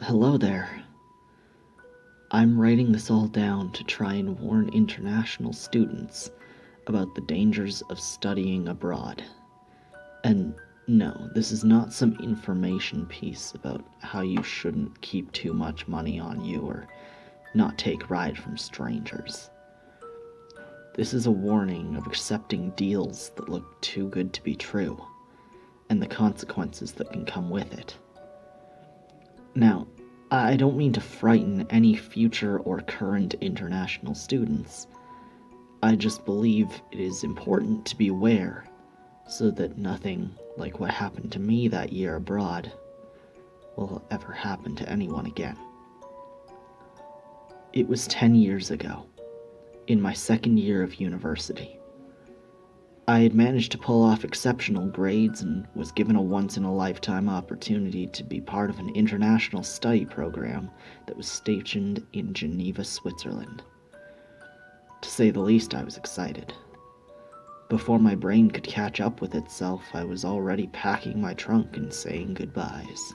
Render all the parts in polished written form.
Hello there. I'm writing this all down to try and warn international students about the dangers of studying abroad. And no, this is not some information piece about how you shouldn't keep too much money on you or not take ride from strangers. This is a warning of accepting deals that look too good to be true, and the consequences that can come with it. Now, I don't mean to frighten any future or current international students. I just believe it is important to be aware so that nothing like what happened to me that year abroad will ever happen to anyone again. It was 10 years ago, in my second year of university. I had managed to pull off exceptional grades and was given a once-in-a-lifetime opportunity to be part of an international study program that was stationed in Geneva, Switzerland. To say the least, I was excited. Before my brain could catch up with itself, I was already packing my trunk and saying goodbyes.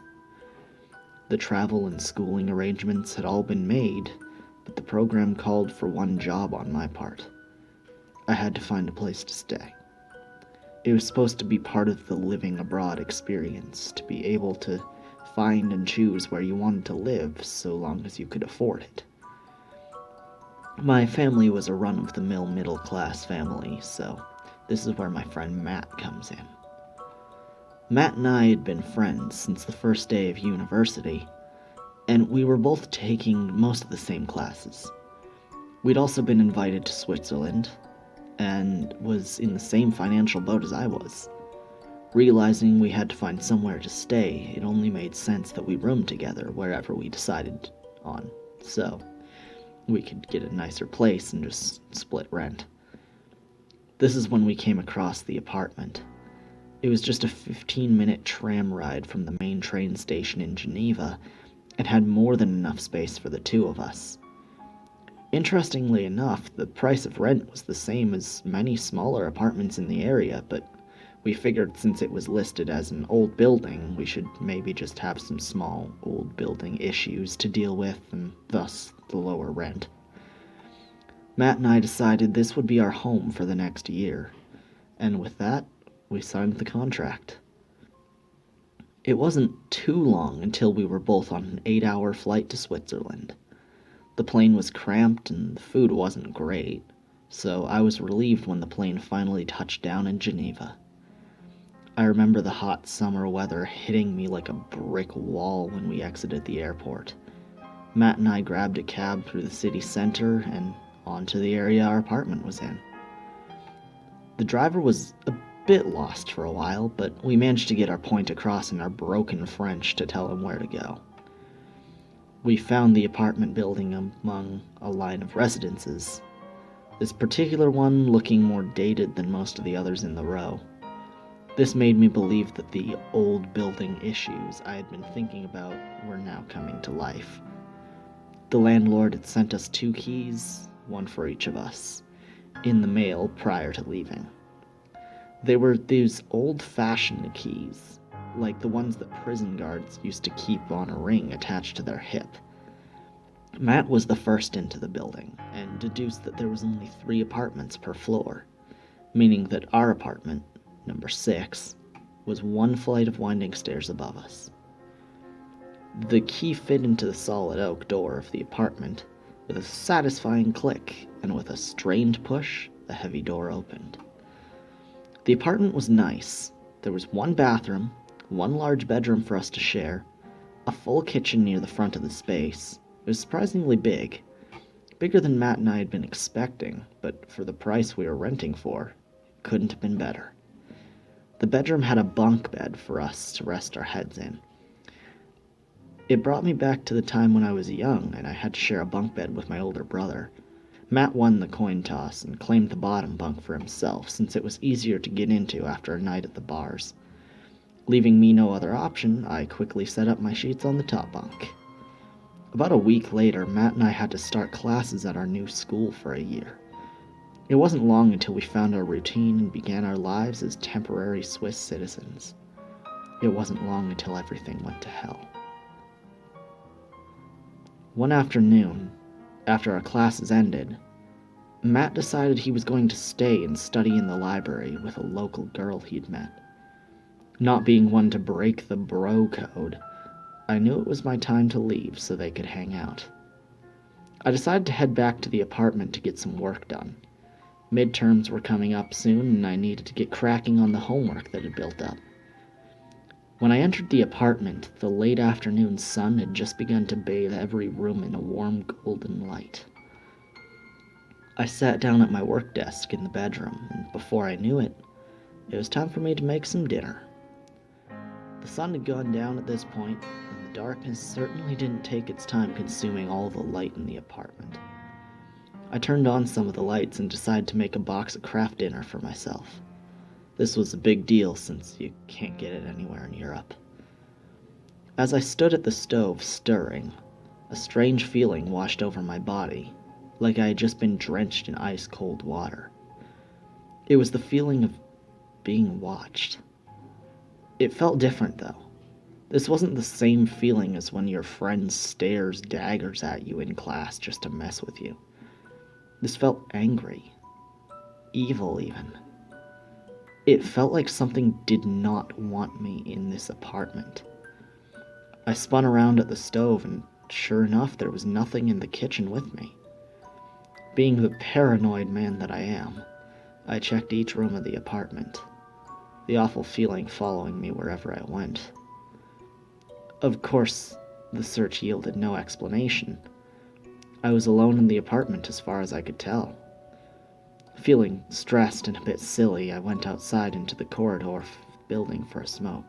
The travel and schooling arrangements had all been made, but the program called for one job on my part. I had to find a place to stay. It was supposed to be part of the living abroad experience, to be able to find and choose where you wanted to live so long as you could afford it. My family was a run-of-the-mill middle-class family, so this is where my friend Matt comes in. Matt and I had been friends since the first day of university, and we were both taking most of the same classes. We'd also been invited to Switzerland, and was in the same financial boat as I was. Realizing we had to find somewhere to stay, it only made sense that we roomed together wherever we decided on, so we could get a nicer place and just split rent. This is when we came across the apartment. It was just a 15-minute tram ride from the main train station in Geneva, and had more than enough space for the two of us. Interestingly enough, the price of rent was the same as many smaller apartments in the area, but we figured since it was listed as an old building, we should maybe just have some small old building issues to deal with, and thus the lower rent. Matt and I decided this would be our home for the next year, and with that, we signed the contract. It wasn't too long until we were both on an 8-hour flight to Switzerland. The plane was cramped and the food wasn't great, so I was relieved when the plane finally touched down in Geneva. I remember the hot summer weather hitting me like a brick wall when we exited the airport. Matt and I grabbed a cab through the city center and onto the area our apartment was in. The driver was a bit lost for a while, but we managed to get our point across in our broken French to tell him where to go. We found the apartment building among a line of residences, this particular one looking more dated than most of the others in the row. This made me believe that the old building issues I had been thinking about were now coming to life. The landlord had sent us 2 keys, one for each of us, in the mail prior to leaving. They were these old-fashioned keys, like the ones that prison guards used to keep on a ring attached to their hip. Matt was the first into the building, and deduced that there was only 3 apartments per floor, meaning that our apartment, number 6, was 1 flight of winding stairs above us. The key fit into the solid oak door of the apartment with a satisfying click, and with a strained push, the heavy door opened. The apartment was nice. There was 1 bathroom, 1 large bedroom for us to share, a full kitchen near the front of the space. It was surprisingly big. Bigger than Matt and I had been expecting, but for the price we were renting for, couldn't have been better. The bedroom had a bunk bed for us to rest our heads in. It brought me back to the time when I was young and I had to share a bunk bed with my older brother. Matt won the coin toss and claimed the bottom bunk for himself, since it was easier to get into after a night at the bars. Leaving me no other option, I quickly set up my sheets on the top bunk. About a week later, Matt and I had to start classes at our new school for a year. It wasn't long until we found our routine and began our lives as temporary Swiss citizens. It wasn't long until everything went to hell. One afternoon, after our classes ended, Matt decided he was going to stay and study in the library with a local girl he'd met. Not being one to break the bro code, I knew it was my time to leave so they could hang out. I decided to head back to the apartment to get some work done. Midterms were coming up soon, and I needed to get cracking on the homework that had built up. When I entered the apartment, the late afternoon sun had just begun to bathe every room in a warm golden light. I sat down at my work desk in the bedroom, and before I knew it, it was time for me to make some dinner. The sun had gone down at this point, and the darkness certainly didn't take its time consuming all the light in the apartment. I turned on some of the lights and decided to make a box of Kraft dinner for myself. This was a big deal since you can't get it anywhere in Europe. As I stood at the stove stirring, a strange feeling washed over my body, like I had just been drenched in ice-cold water. It was the feeling of being watched. It felt different, though. This wasn't the same feeling as when your friend stares daggers at you in class just to mess with you. This felt angry. Evil, even. It felt like something did not want me in this apartment. I spun around at the stove, and sure enough, there was nothing in the kitchen with me. Being the paranoid man that I am, I checked each room of the apartment, the awful feeling following me wherever I went. Of course, the search yielded no explanation. I was alone in the apartment as far as I could tell. Feeling stressed and a bit silly, I went outside into the corridor of the building for a smoke.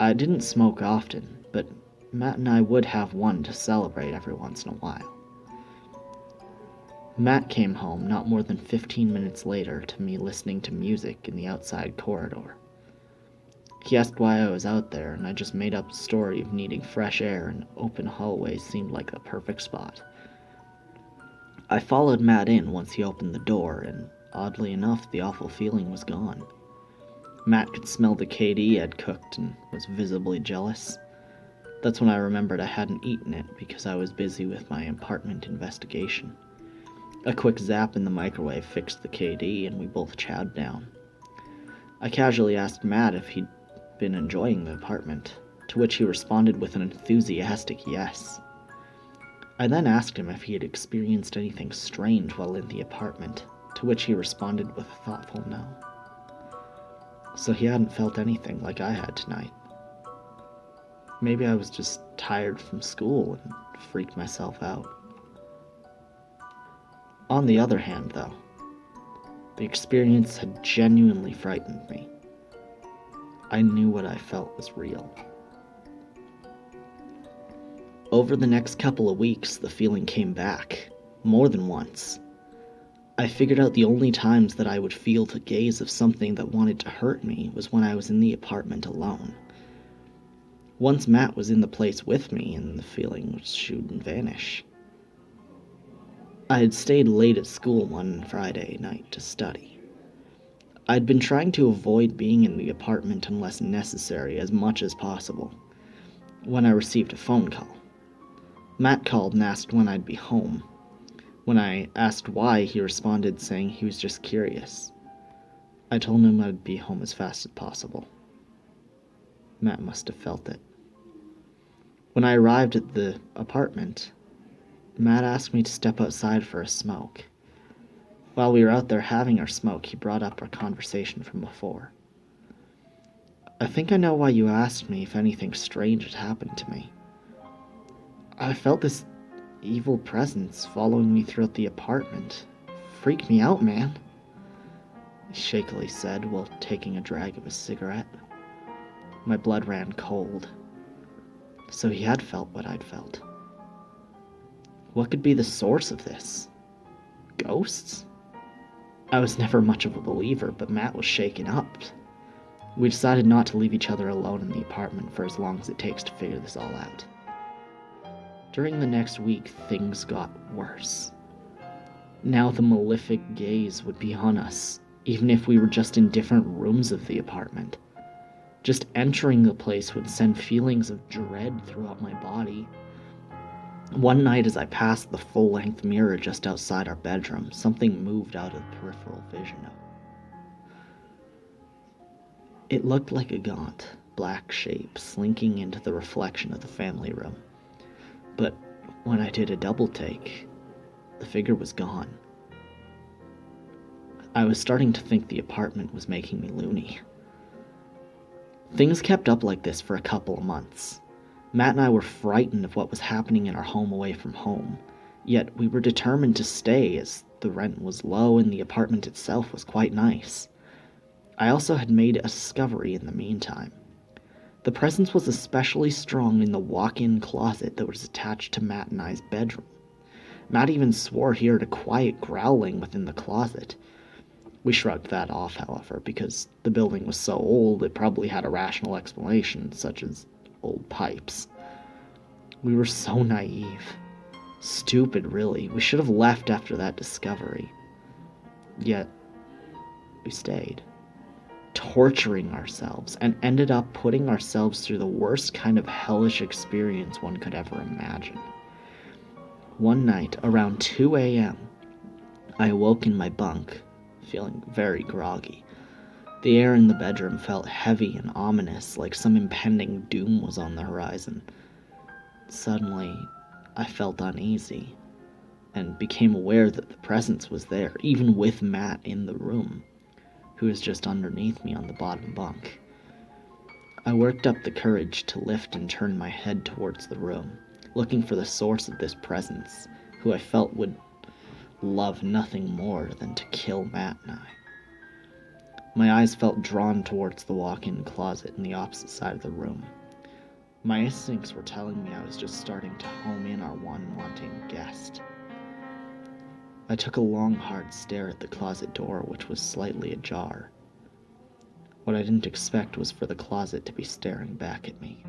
I didn't smoke often, but Matt and I would have one to celebrate every once in a while. Matt came home not more than 15 minutes later to me listening to music in the outside corridor. He asked why I was out there, and I just made up a story of needing fresh air, and open hallways seemed like the perfect spot. I followed Matt in once he opened the door, and oddly enough, the awful feeling was gone. Matt could smell the KD I'd cooked and was visibly jealous. That's when I remembered I hadn't eaten it because I was busy with my apartment investigation. A quick zap in the microwave fixed the KD, and we both chowed down. I casually asked Matt if he'd been enjoying the apartment, to which he responded with an enthusiastic yes. I then asked him if he had experienced anything strange while in the apartment, to which he responded with a thoughtful no. So he hadn't felt anything like I had tonight. Maybe I was just tired from school and freaked myself out. On the other hand, though, the experience had genuinely frightened me. I knew what I felt was real. Over the next couple of weeks, the feeling came back, more than once. I figured out the only times that I would feel the gaze of something that wanted to hurt me was when I was in the apartment alone. Once Matt was in the place with me, and the feeling would shoot and vanish. I had stayed late at school one Friday night to study. I'd been trying to avoid being in the apartment unless necessary as much as possible, when I received a phone call. Matt called and asked when I'd be home. When I asked why, he responded saying he was just curious. I told him I'd be home as fast as possible. Matt must have felt it. When I arrived at the apartment, Matt asked me to step outside for a smoke. While we were out there having our smoke, he brought up our conversation from before. I think I know why you asked me if anything strange had happened to me. I felt this evil presence following me throughout the apartment. Freaked me out, man, he shakily said while taking a drag of his cigarette. My blood ran cold. So he had felt what I'd felt. What could be the source of this? Ghosts? I was never much of a believer, but Matt was shaken up. We decided not to leave each other alone in the apartment for as long as it takes to figure this all out. During the next week, things got worse. Now the malefic gaze would be on us, even if we were just in different rooms of the apartment. Just entering the place would send feelings of dread throughout my body. One night, as I passed the full-length mirror just outside our bedroom, something moved out of the peripheral vision. It looked like a gaunt, black shape slinking into the reflection of the family room. But when I did a double take, the figure was gone. I was starting to think the apartment was making me loony. Things kept up like this for a couple of months. Matt and I were frightened of what was happening in our home away from home, yet we were determined to stay as the rent was low and the apartment itself was quite nice. I also had made a discovery in the meantime. The presence was especially strong in the walk-in closet that was attached to Matt and I's bedroom. Matt even swore he heard a quiet growling within the closet. We shrugged that off, however, because the building was so old it probably had a rational explanation, such as old pipes. We were so naive. Stupid, really. We should have left after that discovery. Yet, we stayed, torturing ourselves, and ended up putting ourselves through the worst kind of hellish experience one could ever imagine. One night, around 2 a.m., I awoke in my bunk, feeling very groggy. The air in the bedroom felt heavy and ominous, like some impending doom was on the horizon. Suddenly, I felt uneasy, and became aware that the presence was there, even with Matt in the room, who was just underneath me on the bottom bunk. I worked up the courage to lift and turn my head towards the room, looking for the source of this presence, who I felt would love nothing more than to kill Matt and I. My eyes felt drawn towards the walk-in closet in the opposite side of the room. My instincts were telling me I was just starting to home in our one wanting guest. I took a long, hard stare at the closet door, which was slightly ajar. What I didn't expect was for the closet to be staring back at me.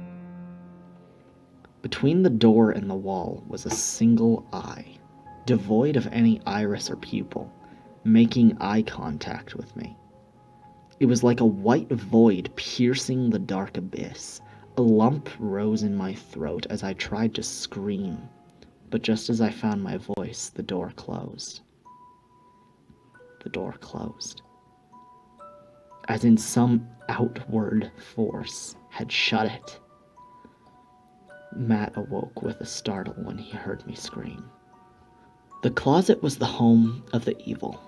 Between the door and the wall was a single eye, devoid of any iris or pupil, making eye contact with me. It was like a white void piercing the dark abyss. A lump rose in my throat as I tried to scream, but just as I found my voice, the door closed. The door closed. As in some outward force had shut it. Matt awoke with a startle when he heard me scream. The closet was the home of the evil,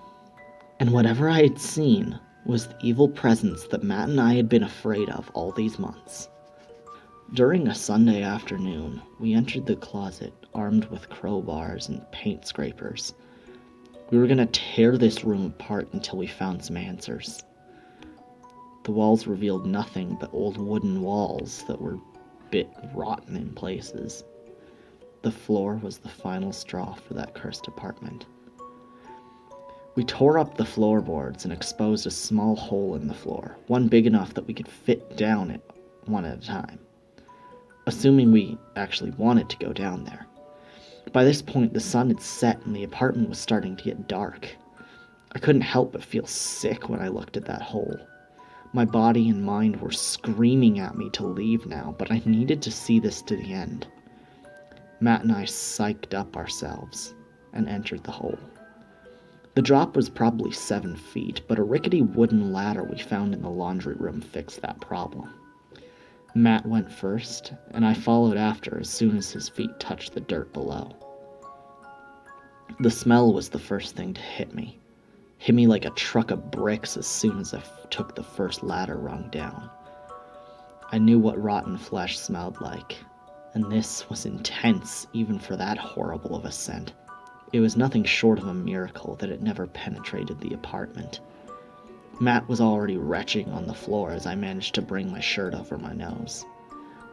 and whatever I had seen was the evil presence that Matt and I had been afraid of all these months. During a Sunday afternoon, we entered the closet armed with crowbars and paint scrapers. We were going to tear this room apart until we found some answers. The walls revealed nothing but old wooden walls that were a bit rotten in places. The floor was the final straw for that cursed apartment. We tore up the floorboards and exposed a small hole in the floor, one big enough that we could fit down it one at a time, assuming we actually wanted to go down there. By this point, the sun had set and the apartment was starting to get dark. I couldn't help but feel sick when I looked at that hole. My body and mind were screaming at me to leave now, but I needed to see this to the end. Matt and I psyched up ourselves and entered the hole. The drop was probably 7 feet, but a rickety wooden ladder we found in the laundry room fixed that problem. Matt went first, and I followed after as soon as his feet touched the dirt below. The smell was the first thing to hit me. Hit me like a truck of bricks as soon as I took the first ladder rung down. I knew what rotten flesh smelled like, and this was intense even for that horrible of a scent. It was nothing short of a miracle that it never penetrated the apartment. Matt was already retching on the floor as I managed to bring my shirt over my nose.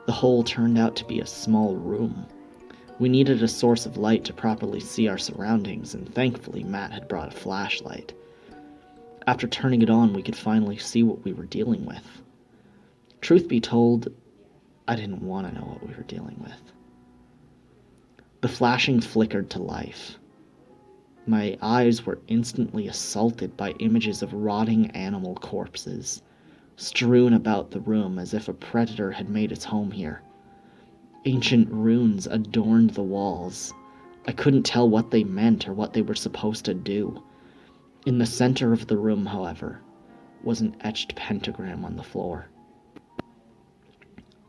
The hole turned out to be a small room. We needed a source of light to properly see our surroundings, and thankfully Matt had brought a flashlight. After turning it on, we could finally see what we were dealing with. Truth be told, I didn't want to know what we were dealing with. The flashing flickered to life. My eyes were instantly assaulted by images of rotting animal corpses, strewn about the room as if a predator had made its home here. Ancient runes adorned the walls. I couldn't tell what they meant or what they were supposed to do. In the center of the room, however, was an etched pentagram on the floor.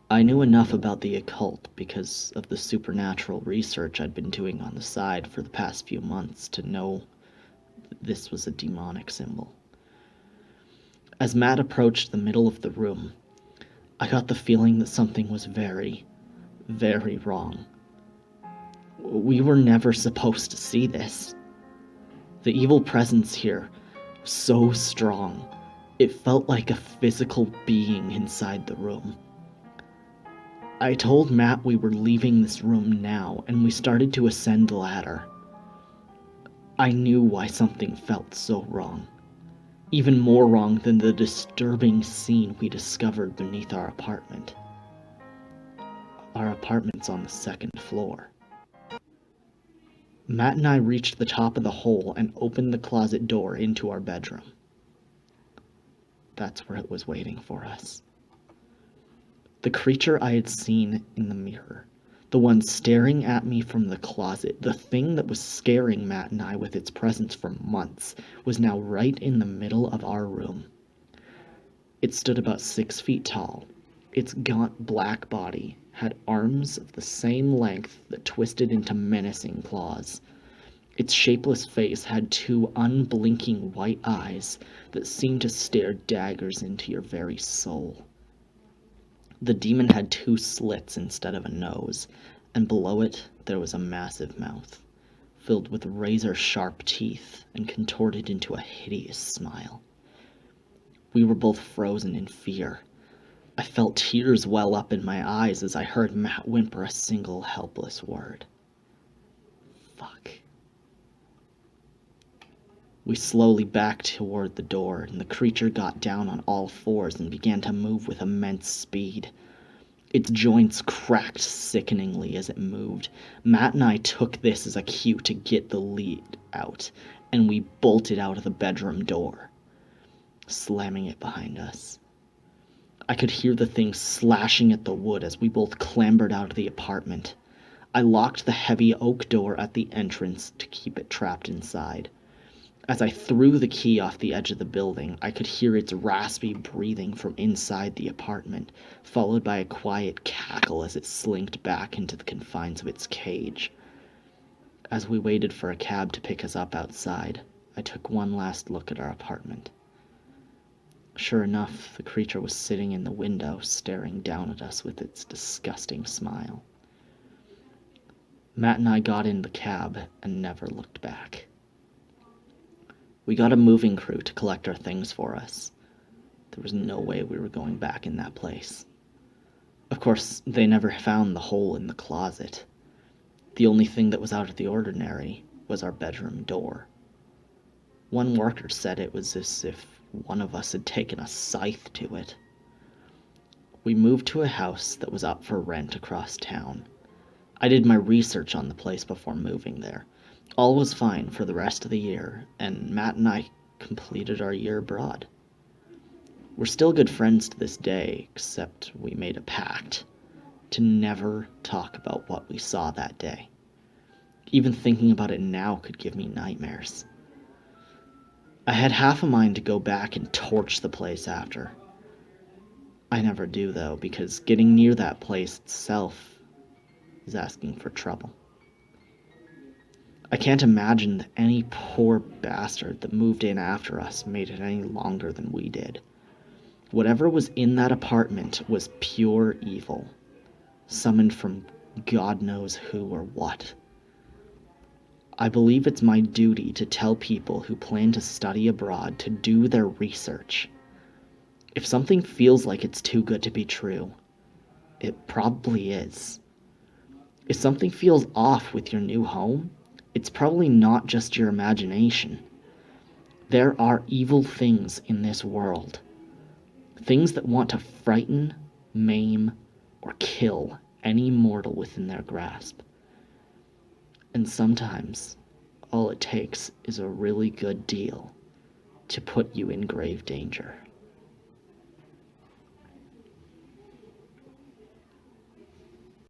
I knew enough about the occult because of the supernatural research I'd been doing on the side for the past few months to know this was a demonic symbol. As Matt approached the middle of the room, I got the feeling that something was very, very wrong. We were never supposed to see this. The evil presence here was so strong, it felt like a physical being inside the room. I told Matt we were leaving this room now, and we started to ascend the ladder. I knew why something felt so wrong. Even more wrong than the disturbing scene we discovered beneath our apartment. Our apartment's on the second floor. Matt and I reached the top of the hole and opened the closet door into our bedroom. That's where it was waiting for us. The creature I had seen in the mirror, the one staring at me from the closet, the thing that was scaring Matt and I with its presence for months, was now right in the middle of our room. It stood about 6 feet tall. Its gaunt black body had arms of the same length that twisted into menacing claws. Its shapeless face had 2 unblinking white eyes that seemed to stare daggers into your very soul. The demon had 2 slits instead of a nose, and below it there was a massive mouth, filled with razor-sharp teeth and contorted into a hideous smile. We were both frozen in fear. I felt tears well up in my eyes as I heard Matt whimper a single helpless word. Fuck. We slowly backed toward the door, and the creature got down on all fours and began to move with immense speed. Its joints cracked sickeningly as it moved. Matt and I took this as a cue to get the lead out, and we bolted out of the bedroom door, slamming it behind us. I could hear the thing slashing at the wood as we both clambered out of the apartment. I locked the heavy oak door at the entrance to keep it trapped inside. As I threw the key off the edge of the building, I could hear its raspy breathing from inside the apartment, followed by a quiet cackle as it slinked back into the confines of its cage. As we waited for a cab to pick us up outside, I took one last look at our apartment. Sure enough, the creature was sitting in the window, staring down at us with its disgusting smile. Matt and I got in the cab and never looked back. We got a moving crew to collect our things for us. There was no way we were going back in that place. Of course, they never found the hole in the closet. The only thing that was out of the ordinary was our bedroom door. One worker said it was as if one of us had taken a scythe to it. We moved to a house that was up for rent across town. I did my research on the place before moving there. All was fine for the rest of the year, and Matt and I completed our year abroad. We're still good friends to this day, except we made a pact to never talk about what we saw that day. Even thinking about it now could give me nightmares. I had half a mind to go back and torch the place after. I never do, though, because getting near that place itself is asking for trouble. I can't imagine that any poor bastard that moved in after us made it any longer than we did. Whatever was in that apartment was pure evil, summoned from God knows who or what. I believe it's my duty to tell people who plan to study abroad to do their research. If something feels like it's too good to be true, it probably is. If something feels off with your new home, it's probably not just your imagination. There are evil things in this world. Things that want to frighten, maim, or kill any mortal within their grasp. And sometimes, all it takes is a really good deal to put you in grave danger.